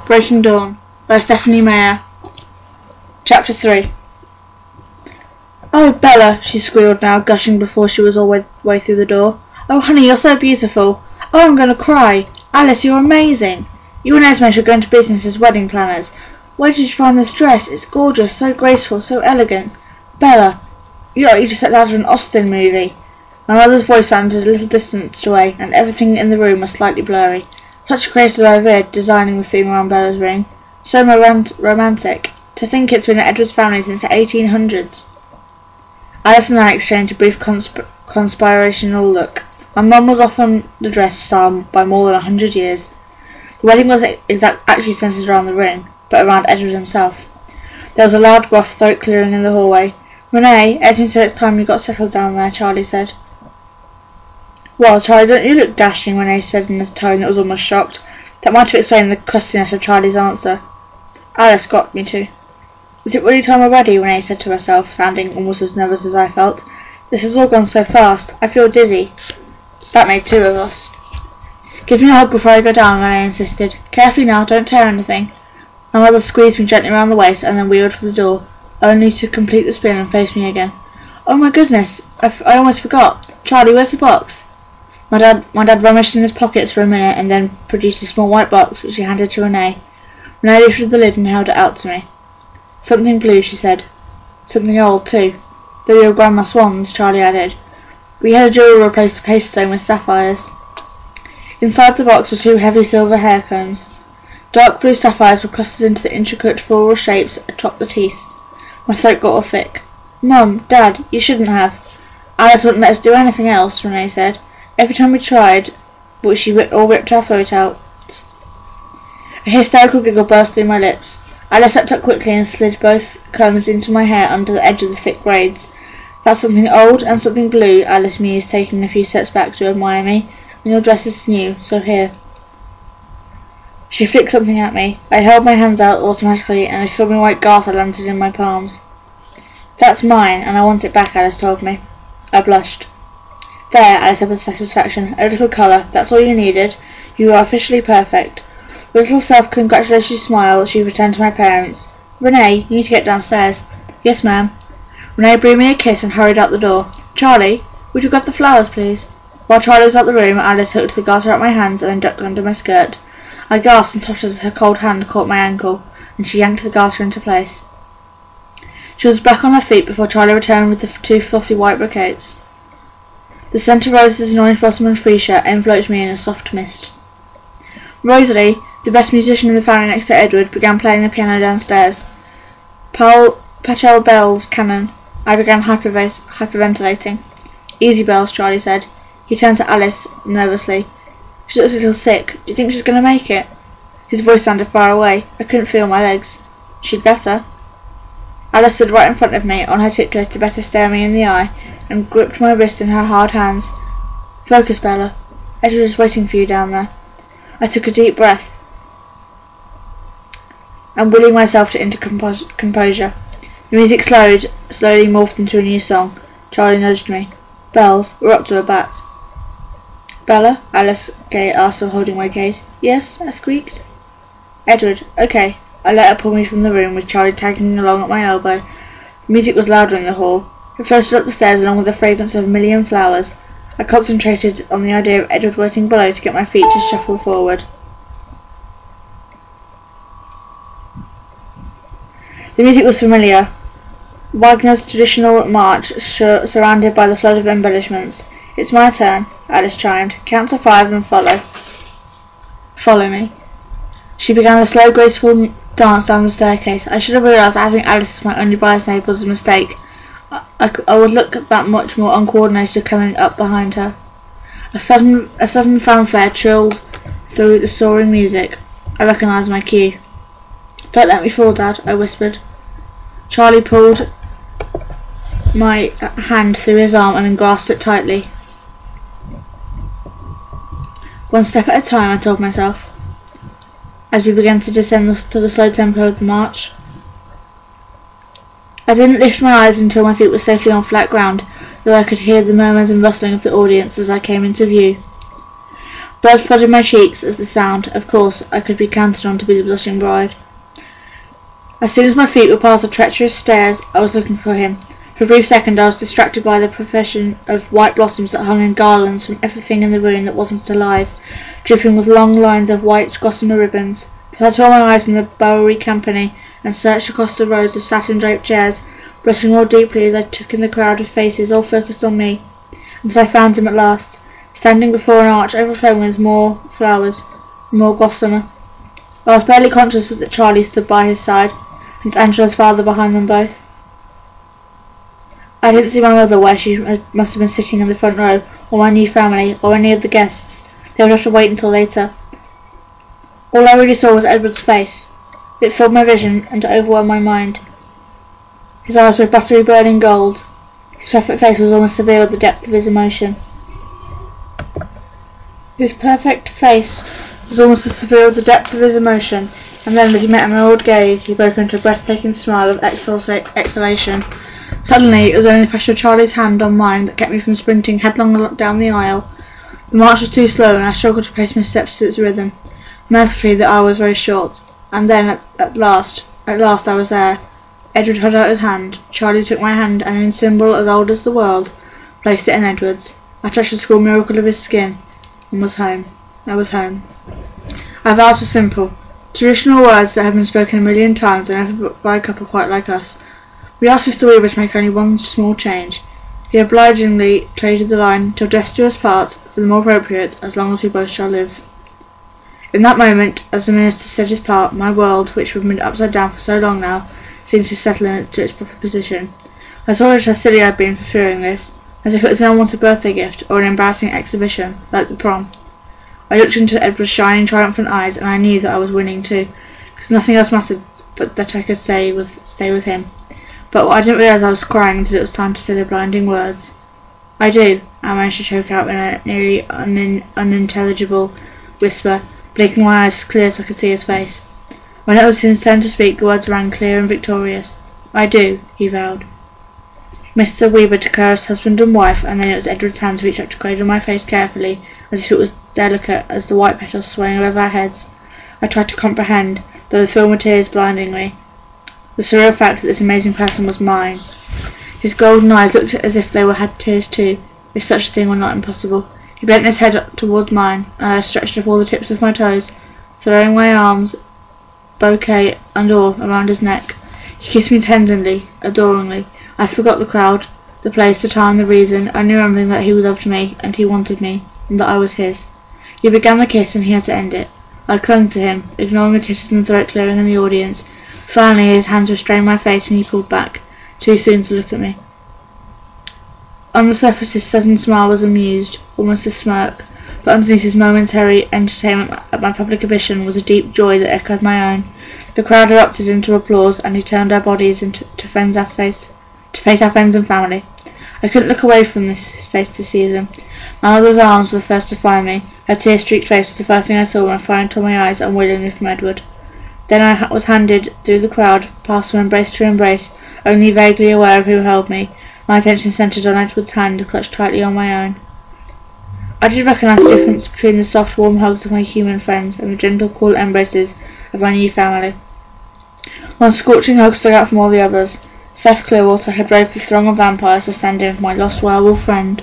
Breaking Dawn by Stephanie Meyer. Chapter 3. "Oh, Bella," she squealed now, gushing before she was all the way through the door. "Oh, honey, you're so beautiful. Oh, I'm going to cry. Alice, you're amazing. You and Esme should go into business as wedding planners. Where did you find this dress? It's gorgeous, so graceful, so elegant. Bella, you're like you just stepped out of an Austen movie." My mother's voice sounded a little distance away, and everything in the room was slightly blurry. Such a creative idea, designing the theme around Bella's ring. So romantic. To think it's been at Edward's family since the 1800s. Alice and I exchanged a brief conspirational look. My mum was off on the dress style by more than 100 years. The wedding wasn't actually centred around the ring, but around Edward himself. There was a loud, gruff throat clearing in the hallway. "Renee, Esme said it's time you got settled down there," Charlie said. "Well, Charlie, don't you look dashing," Renee said in a tone that was almost shocked. That might have explained the crustiness of Charlie's answer. Alice got me to. "Is it really time already?" Renee said to herself, sounding almost as nervous as I felt. "This has all gone so fast. I feel dizzy." That made two of us. "Give me a hug before I go down," Renee insisted. "Carefully now, don't tear anything." My mother squeezed me gently round the waist and then wheeled for the door, only to complete the spin and face me again. "Oh my goodness, I almost forgot. Charlie, where's the box?" My dad rummaged in his pockets for a minute and then produced a small white box which he handed to Renee. Renee lifted the lid and held it out to me. "Something blue," she said. "Something old, too. They're your grandma swans," Charlie added. "We had a jeweller replace the paste stone with sapphires." Inside the box were two heavy silver hair combs. Dark blue sapphires were clustered into the intricate floral shapes atop the teeth. My throat got all thick. "Mum, Dad, you shouldn't have." "Alice wouldn't let us do anything else," Renee said. "Every time we tried, she ripped our throat out." A hysterical giggle burst through my lips. Alice leapt up quickly and slid both combs into my hair under the edge of the thick braids. "That's something old and something blue," Alice mused, taking a few steps back to admire me. "And your dress is new, so here." She flicked something at me. I held my hands out automatically, and a filmy white garter landed in my palms. "That's mine, and I want it back," Alice told me. I blushed. "There," Alice said with satisfaction. "A little colour. That's all you needed. You are officially perfect." With a little self-congratulatory smile, she returned to my parents. "Renee, you need to get downstairs." "Yes, ma'am." Renee blew me a kiss and hurried out the door. "Charlie, would you grab the flowers, please?" While Charlie was out the room, Alice hooked the garter at my hands and then ducked under my skirt. I gasped and touched as her cold hand caught my ankle, and she yanked the garter into place. She was back on her feet before Charlie returned with the two fluffy white bouquets. The scent of roses and orange blossom and freesia enveloped me in a soft mist. Rosalie, the best musician in the family next to Edward, began playing the piano downstairs. Pachel bells cannon. I began hyperventilating. "Easy, Bells," Charlie said. He turned to Alice nervously. "She looks a little sick. Do you think she's going to make it?" His voice sounded far away. I couldn't feel my legs. "She'd better." Alice stood right in front of me, on her tiptoes to better stare me in the eye, and gripped my wrist in her hard hands. "Focus, Bella. Edward is waiting for you down there." I took a deep breath and willing myself into composure. The music slowly morphed into a new song. Charlie nudged me. "Bells, we're up to a bat." "Bella?" Alice asked, still holding my gaze. "Yes?" I squeaked. "Edward, okay." I let her pull me from the room, with Charlie tagging along at my elbow. The music was louder in the hall. It floated up the stairs along with the fragrance of a million flowers. I concentrated on the idea of Edward waiting below to get my feet to shuffle forward. The music was familiar. Wagner's traditional march, surrounded by the flood of embellishments. "It's my turn," Alice chimed. "Count to 5 and follow." "Follow me." She began a slow, graceful dance down the staircase. I should have realised that having Alice as my only bridesmaid was a mistake. I would look that much more uncoordinated coming up behind her. A sudden fanfare trilled through the soaring music. I recognised my cue. "Don't let me fall, Dad," I whispered. Charlie pulled my hand through his arm and then grasped it tightly. "One step at a time," I told myself, as we began to descend to the slow tempo of the march. I didn't lift my eyes until my feet were safely on flat ground, though I could hear the murmurs and rustling of the audience as I came into view. Blood flooded my cheeks as the sound. Of course, I could be counted on to be the blushing bride. As soon as my feet were past the treacherous stairs, I was looking for him. For a brief second I was distracted by the procession of white blossoms that hung in garlands from everything in the room that wasn't alive, dripping with long lines of white gossamer ribbons. But I tore my eyes from the bowery company and searched across the rows of satin-draped chairs, blushing more deeply as I took in the crowd of faces all focused on me. And so I found him at last, standing before an arch overflowing with more flowers, more gossamer. I was barely conscious that Charlie stood by his side, and Angela's father behind them both. I didn't see my mother where she must have been sitting in the front row, or my new family, or any of the guests. They would have to wait until later. All I really saw was Edward's face. It filled my vision and overwhelmed my mind. His eyes were buttery burning gold. His perfect face was almost revealed the depth of his emotion. His perfect face was almost revealed the depth of his emotion, and then as he met my old gaze, he broke into a breathtaking smile of exhalation. Suddenly, it was only the pressure of Charlie's hand on mine that kept me from sprinting headlong down the aisle. The march was too slow, and I struggled to pace my steps to its rhythm. Mercifully, the aisle was very short, and then, at last I was there. Edward held out his hand. Charlie took my hand, and in a symbol as old as the world, placed it in Edward's. I touched the school miracle of his skin, and was home. I was home. Our vows were simple. Traditional words that have been spoken a million times and never by a couple quite like us. We asked Mr. Weaver to make only one small change. He obligingly traded the line "till death do us part" for the more appropriate "as long as we both shall live." In that moment, as the minister said his part, my world, which had been upside down for so long now, seemed to settle into its proper position. I saw just how silly I had been for fearing this, as if it was an unwanted birthday gift or an embarrassing exhibition, like the prom. I looked into Edward's shining, triumphant eyes, and I knew that I was winning too, because nothing else mattered but that I could stay with him. But I didn't realise I was crying until it was time to say the blinding words. "I do," I managed to choke out in a nearly unintelligible whisper, blinking my eyes clear so I could see his face. When it was his turn to speak, the words rang clear and victorious. "I do," he vowed. Mr. Weaver declared us husband and wife, and then it was Edward's hands reached up to cradle my face carefully, as if it was delicate as the white petals swaying above our heads. I tried to comprehend, though the film of tears blinding me, the surreal fact that this amazing person was mine. His golden eyes looked as if they had tears too, if such a thing were not impossible. He bent his head up towards mine, and I stretched up all the tips of my toes, throwing my arms, bouquet and all, around his neck. He kissed me tenderly, adoringly. I forgot the crowd, the place, the time, the reason, only remembering that he loved me, and he wanted me, and that I was his. He began the kiss, and he had to end it. I clung to him, ignoring the titters and throat clearing in the audience. Finally, his hands restrained my face, and he pulled back, too soon to look at me. On the surface his sudden smile was amused, almost a smirk, but underneath his momentary entertainment at my public admission was a deep joy that echoed my own. The crowd erupted into applause, and he turned our bodies to face our friends and family. I couldn't look away from his face to see them. My mother's arms were the first to find me. Her tear-streaked face was the first thing I saw when I finally tore my eyes unwillingly from Edward. Then I was handed through the crowd, passed from embrace to embrace, only vaguely aware of who held me. My attention centred on Edward's hand, clutched tightly on my own. I did recognise the difference between the soft, warm hugs of my human friends and the gentle, cool embraces of my new family. One scorching hug stuck out from all the others. Seth Clearwater had braved the throng of vampires to stand in for my lost werewolf friend.